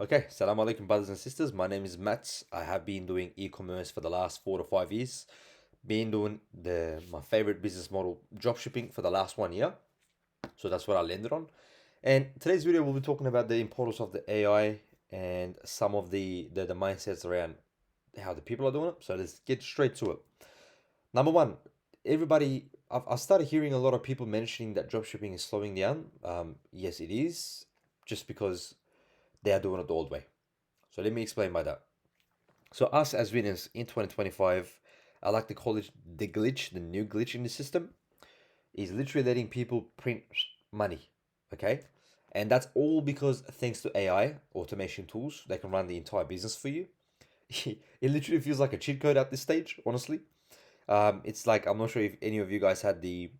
Okay, salam alaikum, brothers and sisters. My name is Matt. I have been doing e-commerce for the last 4 to 5 years. Been doing my favorite business model, dropshipping, for the last 1 year. So that's what I landed on. And today's video, we'll be talking about the importance of the AI and some of the mindsets around how the people are doing it. So let's get straight to it. Number one, I've started hearing a lot of people mentioning that dropshipping is slowing down. Yes, it is, just because they are doing it the old way. So let me explain by that. So us as winners in 2025, I like to call it the glitch, the new glitch in the system, is literally letting people print money. Okay? And that's all because thanks to AI, automation tools, they can run the entire business for you. It literally feels like a cheat code at this stage, honestly. It's like, I'm not sure if any of you guys had the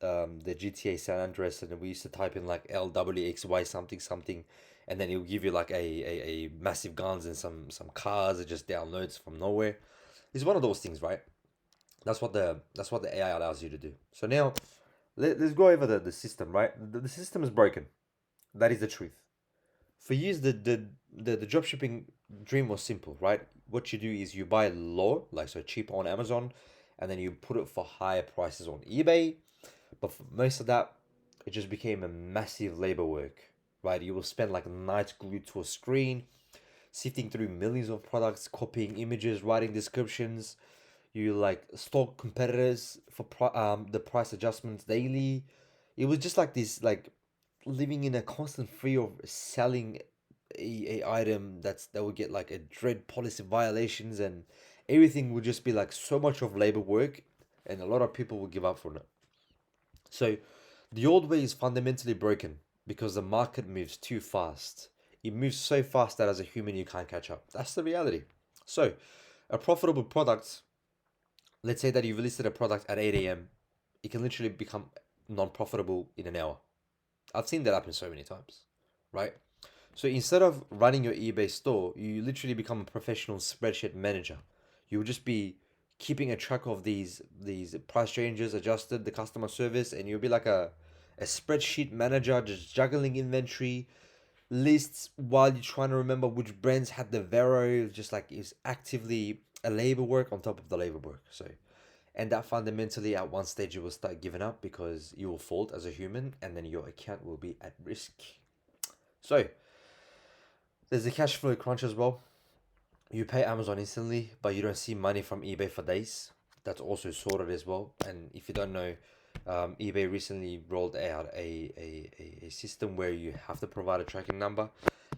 GTA San Andreas, and we used to type in like LWXY something something, and then it'll give you like a massive guns and some cars. It just downloads from nowhere. It's one of those things, right? That's what the AI allows you to do. So now let's go over the system, right? The system is broken. That is the truth. For years, the dropshipping dream was simple, right? What you do is you buy low, like so cheap on Amazon, and then you put it for higher prices on eBay. But for most of that, it just became a massive labor work, right? You will spend like nights glued to a screen, sifting through millions of products, copying images, writing descriptions. You like stalk competitors for the price adjustments daily. It was just like this, like living in a constant fear of selling a item that would get like a dread policy violations, and everything would just be like so much of labor work, and a lot of people would give up on it. So the old way is fundamentally broken because the market moves too fast. It moves so fast that as a human you can't catch up. That's the reality. So a profitable product, let's say that you've listed a product at 8 a.m., it can literally become non-profitable in an hour. I've seen that happen so many times, right? So instead of running your eBay store, you literally become a professional spreadsheet manager. You will just be keeping a track of these price changes, adjusted the customer service, and you'll be like a spreadsheet manager, just juggling inventory lists while you're trying to remember which brands had the Vero. Just like is actively a labor work on top of the labor work. So, and that fundamentally at one stage you will start giving up because you will fault as a human, and then your account will be at risk. So there's a cash flow crunch as well. You pay Amazon instantly, but you don't see money from eBay for days. That's also sorted as well. And if you don't know, eBay recently rolled out a system where you have to provide a tracking number.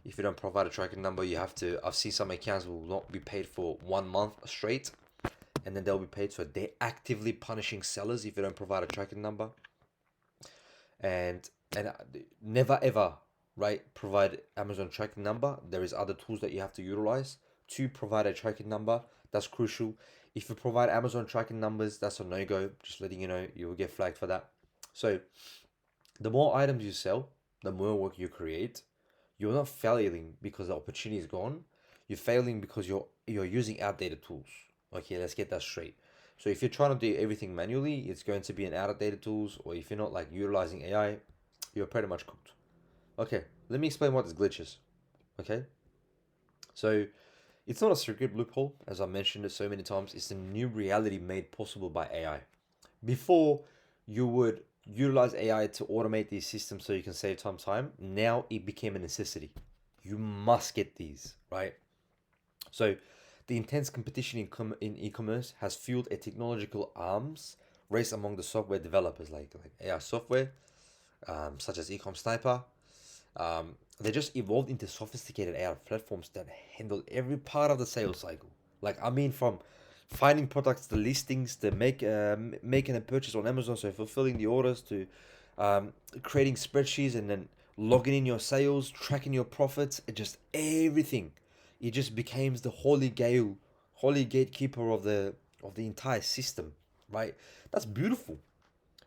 If you don't provide a tracking number, you have to. I've seen some accounts will not be paid for 1 month straight, and then they'll be paid. So they're actively punishing sellers if you don't provide a tracking number. And never ever, right, provide Amazon tracking number. There is other tools that you have to utilize to provide a tracking number. That's crucial. If you provide Amazon tracking numbers, that's a no-go. Just letting you know, you will get flagged for that. So the more items you sell, the more work you create. You're not failing because the opportunity is gone. You're failing because you're using outdated tools. Okay, let's get that straight. So if you're trying to do everything manually, it's going to be an outdated tools, or if you're not like utilizing AI, you're pretty much cooked. Okay, let me explain what this glitch is. Okay, so it's not a secret loophole, as I mentioned it so many times. It's a new reality made possible by AI. Before, you would utilize AI to automate these systems so you can save time. Now it became a necessity. You must get these, right? So the intense competition in e-commerce has fueled a technological arms race among the software developers, like AI software, such as Ecom Sniper. They just evolved into sophisticated AI platforms that handle every part of the sales cycle. Like, I mean, from finding products, the listings, to making a purchase on Amazon, so fulfilling the orders, to creating spreadsheets, and then logging in your sales, tracking your profits, it just everything. It just becomes the holy gatekeeper of the entire system, right? That's beautiful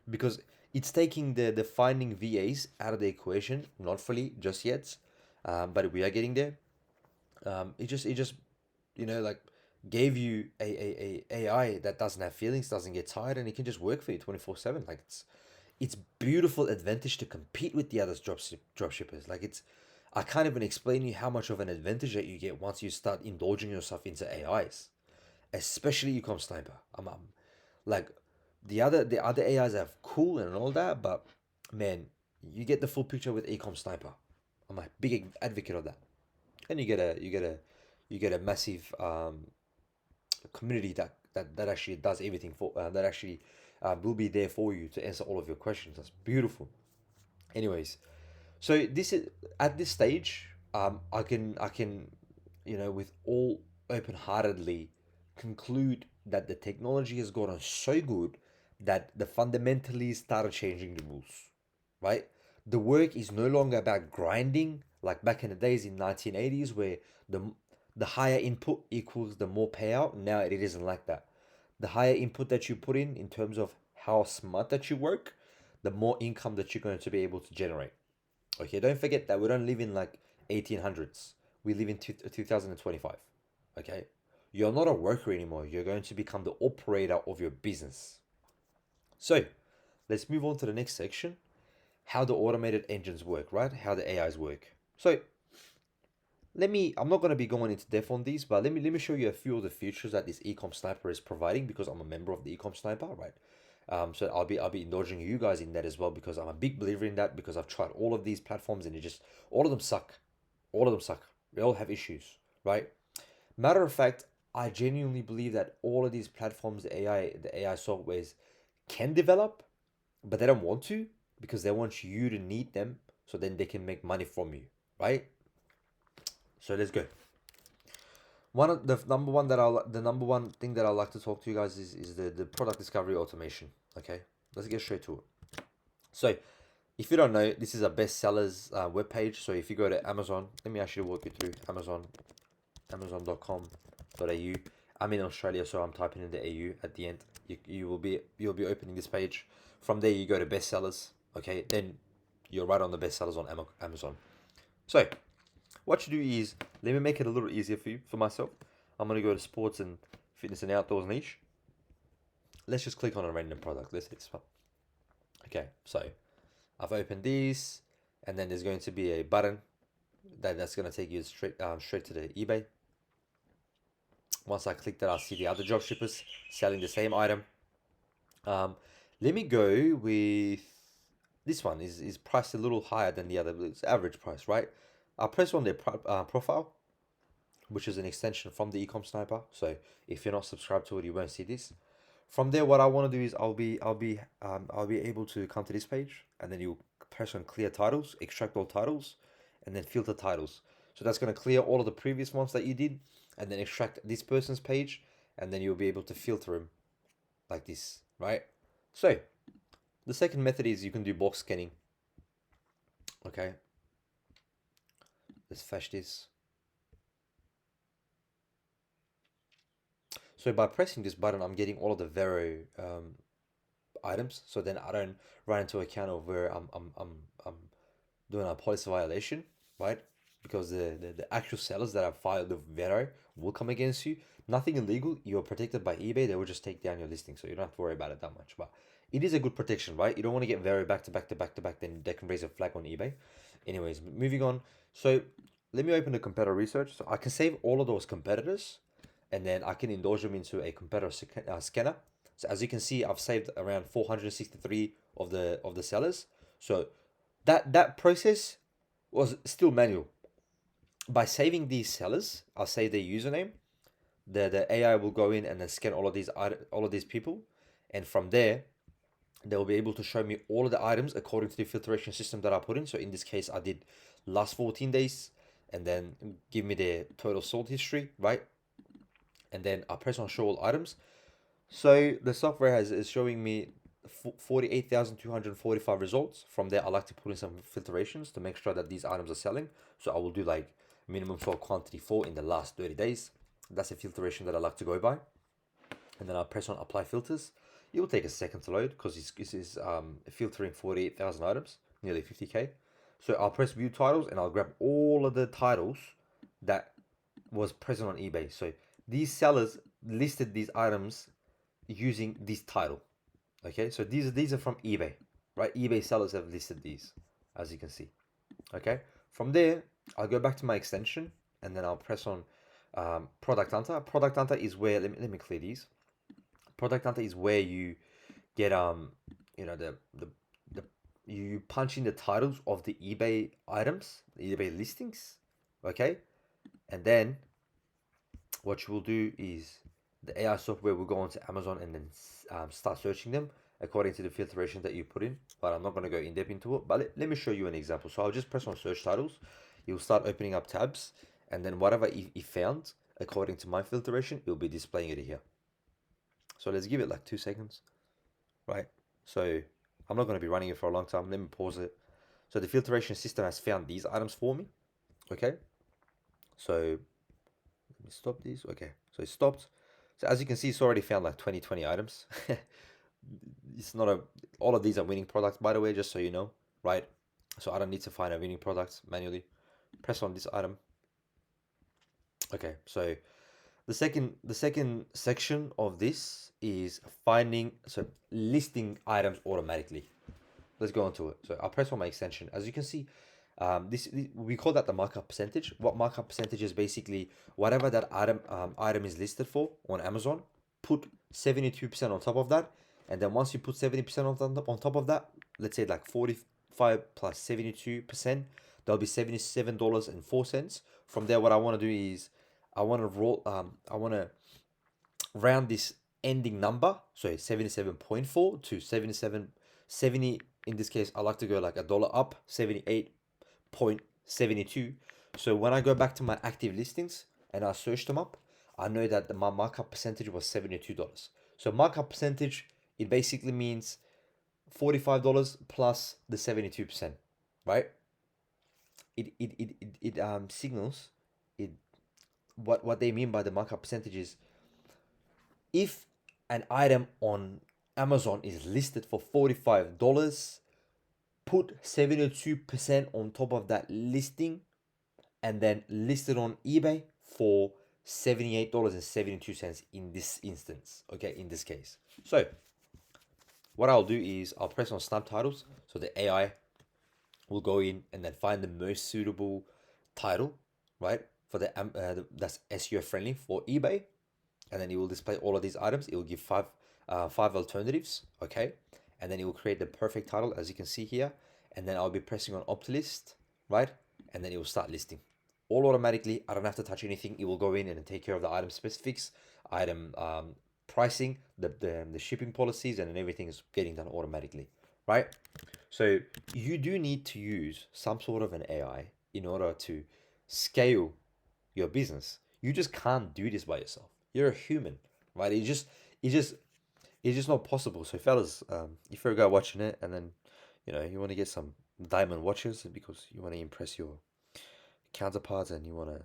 because it's taking the finding VAs out of the equation, not fully just yet, but we are getting there. It just like gave you a AI that doesn't have feelings, doesn't get tired, and it can just work for you 24/7. Like it's beautiful advantage to compete with the other dropshippers. Like it's I can't even explain to you how much of an advantage that you get once you start indulging yourself into AIs, especially Ecom Sniper. Like the other AIs are cool and all that, but man, you get the full picture with Ecom Sniper. I'm a big advocate of that, and you get a massive community that actually does everything for that actually will be there for you to answer all of your questions. That's beautiful. Anyways, so this is at this stage, I can, with all open-heartedly conclude that the technology has gotten so good that the fundamentally started changing the rules, right? The work is no longer about grinding like back in the days in 1980s where the the higher input equals the more payout. Now it isn't like that. The higher input that you put in terms of how smart that you work, the more income that you're going to be able to generate. Okay, don't forget that we don't live in like 1800s. We live in 2025. Okay, you're not a worker anymore. You're going to become the operator of your business. So let's move on to the next section. How the automated engines work, right? How the AIs work. So I'm not going to be going into depth on these, but let me show you a few of the features that this Ecom Sniper is providing because I'm a member of the Ecom Sniper, right? So I'll be indulging you guys in that as well because I'm a big believer in that because I've tried all of these platforms and all of them suck. All of them suck. They all have issues, right? Matter of fact, I genuinely believe that all of these platforms, the AI softwares can develop, but they don't want to because they want you to need them so then they can make money from you, right? So let's go. The number one thing that I like to talk to you guys is the product discovery automation. Okay, let's get straight to it. So, if you don't know, this is a bestsellers webpage. So if you go to Amazon, let me actually walk you through amazon.com.au. I'm in Australia, so I'm typing in the AU at the end. You'll be opening this page. From there, you go to bestsellers. Okay, then you're right on the bestsellers on Amazon. So what you do is, let me make it a little easier for myself. I'm going to go to sports and fitness and outdoors niche. Let's just click on a random product. Let's say this one. Okay, so I've opened these, and then there's going to be a button that's going to take you straight to the eBay. Once I click that, I'll see the other dropshippers selling the same item. Let me go with this one. Is priced a little higher than the other. It's average price, right? I'll press on their profile, which is an extension from the Ecom Sniper. So if you're not subscribed to it, you won't see this. From there, what I want to do is I'll be able to come to this page, and then you press on clear titles, extract all titles, and then filter titles. So that's going to clear all of the previous ones that you did, and then extract this person's page, and then you'll be able to filter them like this, right? So the second method is you can do box scanning. Okay, let's fetch this. So by pressing this button, I'm getting all of the Vero items. So then I don't run into a account of where I'm doing a policy violation, right? Because the actual sellers that have filed the Vero will come against you. Nothing illegal. You're protected by eBay. They will just take down your listing, so you don't have to worry about it that much. But it is a good protection, right? You don't want to get Vero back to back to back to back. Then they can raise a flag on eBay. Anyways, moving on. So let me open the competitor research. So I can save all of those competitors, and then I can indulge them into a competitor scanner. So as you can see, I've saved around 463 of the sellers. So that process was still manual. By saving these sellers, I'll save their username. The AI will go in and then scan all of these people, and from there, they'll be able to show me all of the items according to the filtration system that I put in. So in this case, I did last 14 days, and then give me their total sold history, right? And then I press on show all items. So the software is showing me 48,245 results. From there, I like to put in some filtrations to make sure that these items are selling. So I will do like minimum sold quantity 4 in the last 30 days. That's a filtration that I like to go by. And then I'll press on apply filters. It will take a second to load because it's filtering 48,000 items, nearly 50K. So I'll press view titles and I'll grab all of the titles that was present on eBay. So these sellers listed these items using this title. Okay, so these are from eBay, right? eBay sellers have listed these, as you can see. Okay, from there, I'll go back to my extension and then I'll press on Product Hunter. Product Hunter is where, let me clear these. Product Hunter is where you get you know the you punch in the titles of the eBay items, the eBay listings, okay? And then what you will do is the AI software will go onto Amazon and then start searching them according to the filtration that you put in. But I'm not going to go in depth into it. But let me show you an example. So I'll just press on search titles. You'll start opening up tabs, and then whatever you found according to my filtration, it'll be displaying it here. So let's give it like 2 seconds, right? So I'm not going to be running it for a long time. Let me pause it. So the filtration system has found these items for me, okay? So let me stop these. Okay, so it stopped. So as you can see, it's already found like 20 items. It's not all of these are winning products, by the way, just so you know, right? So I don't need to find a winning product manually. Press on this item. Okay, so the second section of this is listing items automatically. Let's go into it. So I'll press on my extension. As you can see, this we call that the markup percentage. What markup percentage is basically whatever that item is listed for on Amazon. Put 72% on top of that, and then once you put 70% on top of that, let's say like 45 plus 72%, that'll be $77.04. From there, what I want to do is I want to round this ending number, so 77.4 to 70. In this case, I like to go like a dollar up, 78.72. So when I go back to my active listings and I search them up, I know that my markup percentage was $72. So markup percentage, it basically means $45 plus the 72%, right? It signals it what they mean by the markup percentage is if an item on Amazon is listed for $45, put 72% on top of that listing and then list it on eBay for $78.72 in this instance, okay, in this case. So what I'll do is I'll press on snap titles, so the AI will go in and then find the most suitable title, right, for that's SEO friendly for eBay, and then it will display all of these items. It will give five alternatives, okay, and then it will create the perfect title as you can see here, and then I'll be pressing on opt list, right, and then it will start listing all automatically. I don't have to touch anything. It will go in and take care of the item specifics, item pricing, the shipping policies, and then everything is getting done automatically, right? So you do need to use some sort of an AI in order to scale your business. You just can't do this by yourself. You're a human, right? It's just not possible. So fellas, if you're a guy watching it and then you want to get some diamond watches because you want to impress your counterparts and you want to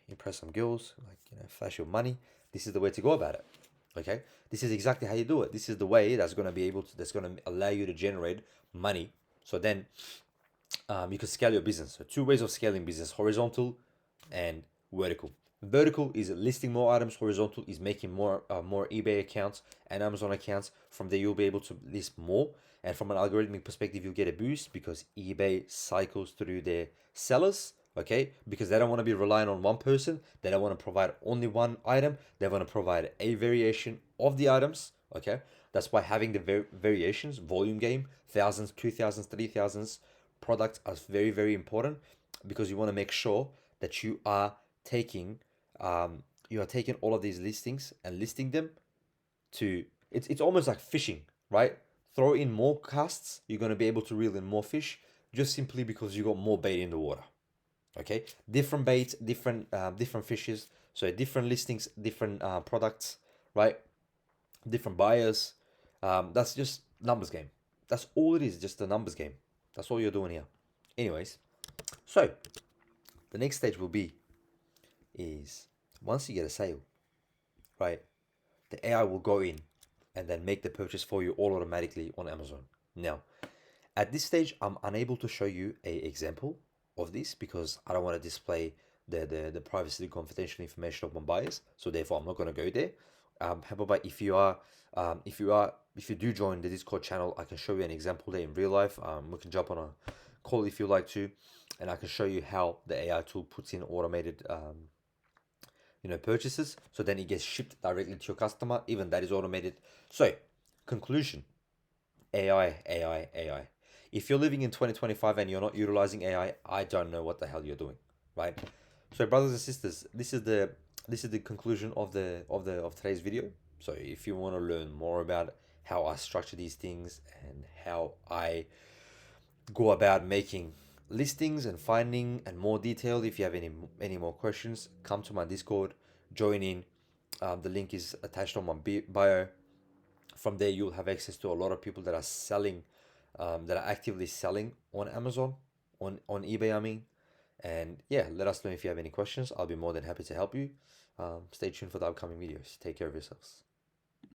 impress some girls, like flash your money, this is the way to go about it. Okay, this is exactly how you do it. This is the way that's going to allow you to generate money. So then you can scale your business. So two ways of scaling business: horizontal and vertical. Vertical is listing more items. Horizontal is making more eBay accounts and Amazon accounts. From there, you'll be able to list more. And from an algorithmic perspective, you'll get a boost because eBay cycles through their sellers. Okay, because they don't want to be relying on one person. They don't want to provide only one item. They want to provide a variation of the items. Okay, that's why having the variations, volume game, thousands, 2,000s, 3,000s products are very, very important because you want to make sure that you are taking all of these listings and listing them to it's almost like fishing, right? Throw in more casts, you're going to be able to reel in more fish just simply because you got more bait in the water. Okay, different baits, different fishes, so different listings, different products, right? Different buyers. That's just numbers game. That's all it is, just a numbers game. That's all you're doing here. Anyways, so the next stage will be is once you get a sale, right? The AI will go in and then make the purchase for you all automatically on Amazon. Now, at this stage, I'm unable to show you a example of this because I don't want to display the privacy confidential information of my buyers. So therefore, I'm not going to go there. However, if you do join the Discord channel, I can show you an example there in real life. We can jump on a call if you like to, and I can show you how the AI tool puts in automated purchases, so then it gets shipped directly to your customer. Even that is automated. So conclusion: AI. If you're living in 2025 and you're not utilizing AI, I don't know what the hell you're doing, right? So brothers and sisters, this is the conclusion of today's video. So if you want to learn more about how I structure these things and how I go about making listings and finding and more detailed, if you have any more questions, come to my Discord, join in. The link is attached on my bio. From there, you'll have access to a lot of people that are selling, that are actively selling on Amazon, on eBay, I mean. And yeah, let us know if you have any questions. I'll be more than happy to help you. Stay tuned for the upcoming videos. Take care of yourselves.